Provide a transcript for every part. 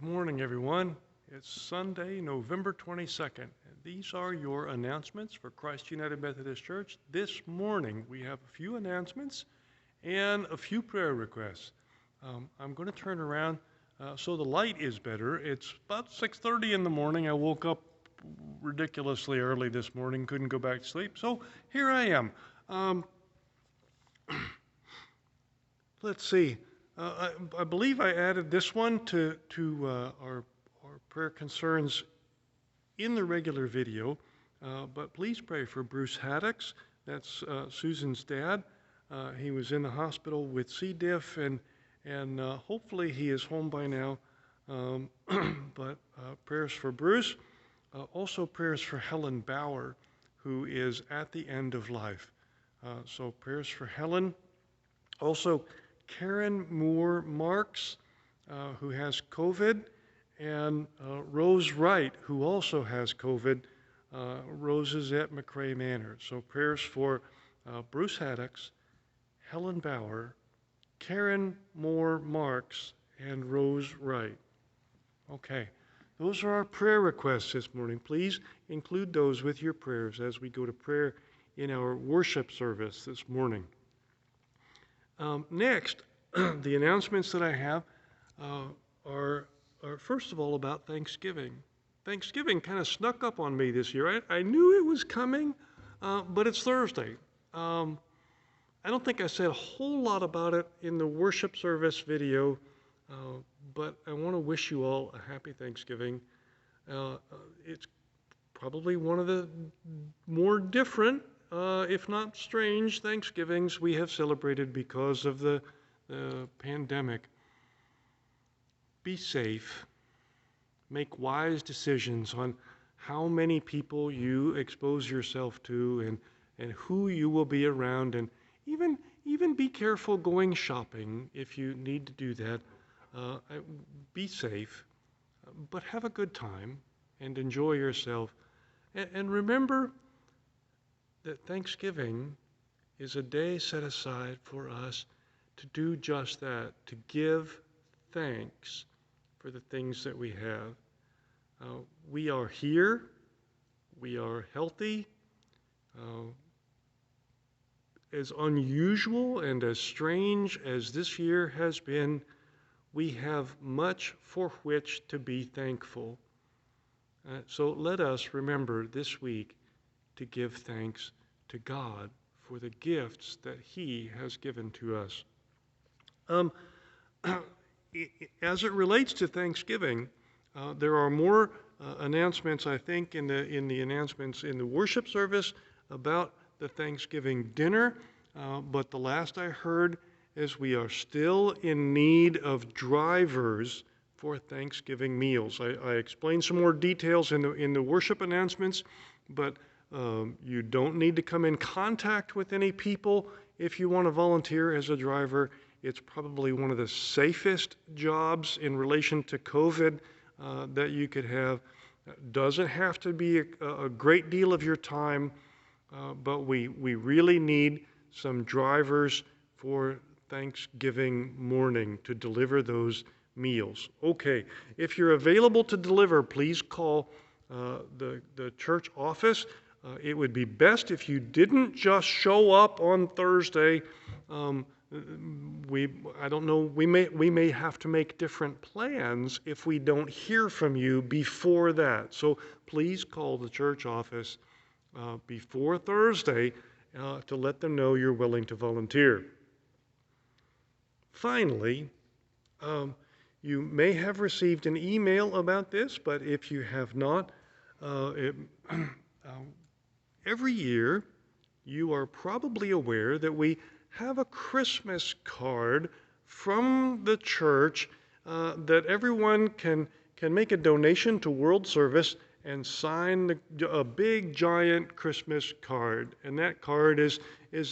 Good morning, everyone. It's Sunday, November 22nd. And these are your announcements for Christ United Methodist Church. This morning, we have a few announcements and a few prayer requests. I'm going to turn around so the light is better. It's about 6:30 in the morning. I woke up ridiculously early this morning, couldn't go back to sleep. So here I am. Let's see. I believe I added this one to our prayer concerns in the regular video, but please pray for Bruce Haddocks. That's Susan's dad. He was in the hospital with C. diff, and hopefully he is home by now. But prayers for Bruce. Also prayers for Helen Bauer, who is at the end of life. So prayers for Helen. Also, Karen Moore Marks, who has COVID, and Rose Wright, who also has COVID. Rose is at McRae Manor. So prayers for Bruce Haddocks, Helen Bauer, Karen Moore Marks, and Rose Wright. Okay, those are our prayer requests this morning. Please include those with your prayers as we go to prayer in our worship service this morning. Next, the announcements that I have are first of all about Thanksgiving. Thanksgiving kind of snuck up on me this year. I knew it was coming, but it's Thursday. I don't think I said a whole lot about it in the worship service video, but I want to wish you all a happy Thanksgiving. It's probably one of the more different, if not strange, Thanksgivings we have celebrated because of the pandemic. Be safe. Make wise decisions on how many people you expose yourself to and who you will be around, and even be careful going shopping if you need to do that. Be safe, but have a good time and enjoy yourself. And remember that Thanksgiving is a day set aside for us to do just that, to give thanks for the things that we have. We are here, we are healthy. As unusual and as strange as this year has been, we have much for which to be thankful. So let us remember this week to give thanks to God for the gifts that He has given to us. As it relates to Thanksgiving, there are more announcements, I think, in the announcements in the worship service about the Thanksgiving dinner, but the last I heard is we are still in need of drivers for Thanksgiving meals. I explained some more details in the worship announcements, but you don't need to come in contact with any people if you want to volunteer as a driver. It's probably one of the safest jobs in relation to COVID that you could have. Doesn't have to be a great deal of your time, but we really need some drivers for Thanksgiving morning to deliver those meals. Okay, if you're available to deliver, please call the church office. It would be best if you didn't just show up on Thursday. I don't know, we may have to make different plans if we don't hear from you before that. So please call the church office before Thursday to let them know you're willing to volunteer. Finally, you may have received an email about this, but if you have not, every year you are probably aware that we have a Christmas card from the church that everyone can make a donation to World Service and sign a big giant Christmas card. And that card is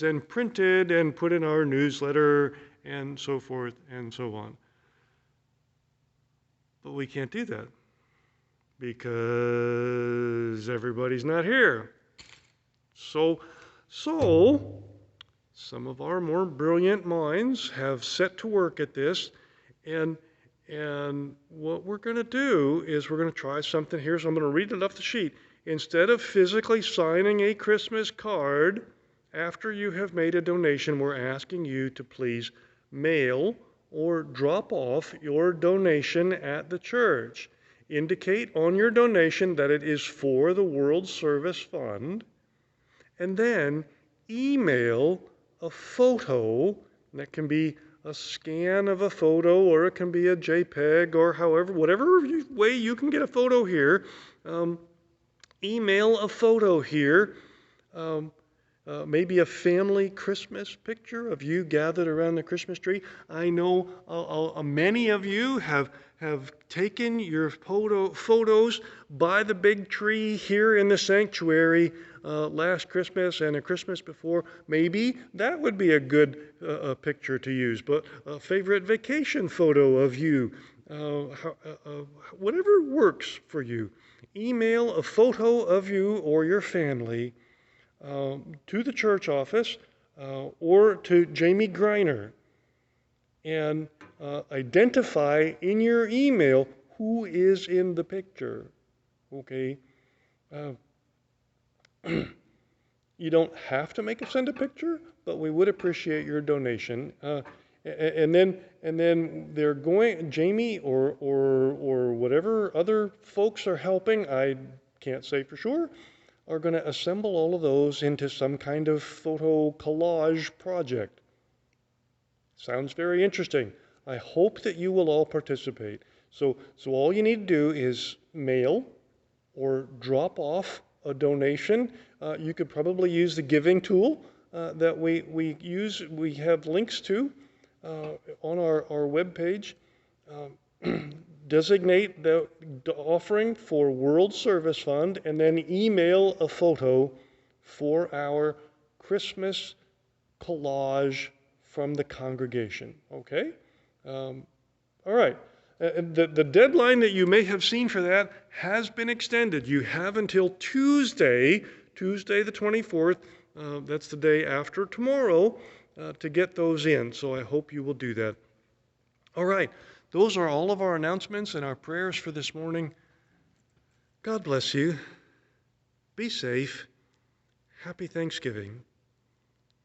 then printed and put in our newsletter and so forth and so on. But we can't do that because everybody's not here. So some of our more brilliant minds have set to work at this, and And what we're going to do is we're going to try something here. So I'm going to read it off the sheet. Instead of physically signing a Christmas card after you have made a donation, we're asking you to please mail or drop off your donation at the church. Indicate on your donation that it is for the World Service Fund, and then email a photo. That can be a scan of a photo, or it can be a JPEG, or whatever way you can get a photo here. Email a photo here. Maybe a family Christmas picture of you gathered around the Christmas tree. I know many of you have taken your photos by the big tree here in the sanctuary last Christmas and a Christmas before. Maybe that would be a good picture to use. But a favorite vacation photo of you, whatever works for you. Email a photo of you or your family to the church office or to Jamie Greiner, and identify in your email who is in the picture. Okay? You don't have to send a picture, but we would appreciate your donation. And then they're going, Jamie or whatever other folks are helping, I can't say for sure, are going to assemble all of those into some kind of photo collage project. Sounds very interesting. I hope that you will all participate. So all you need to do is mail or drop off a donation. You could probably use the giving tool that we use. We have links to on our webpage. Designate the offering for World Service Fund, and then email a photo for our Christmas collage from the congregation. Okay? All right. The deadline that you may have seen for that has been extended. You have until Tuesday the 24th, that's the day after tomorrow, to get those in. So I hope you will do that. All right. Those are all of our announcements and our prayers for this morning. God bless you. Be safe. Happy Thanksgiving.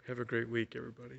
Have a great week, everybody.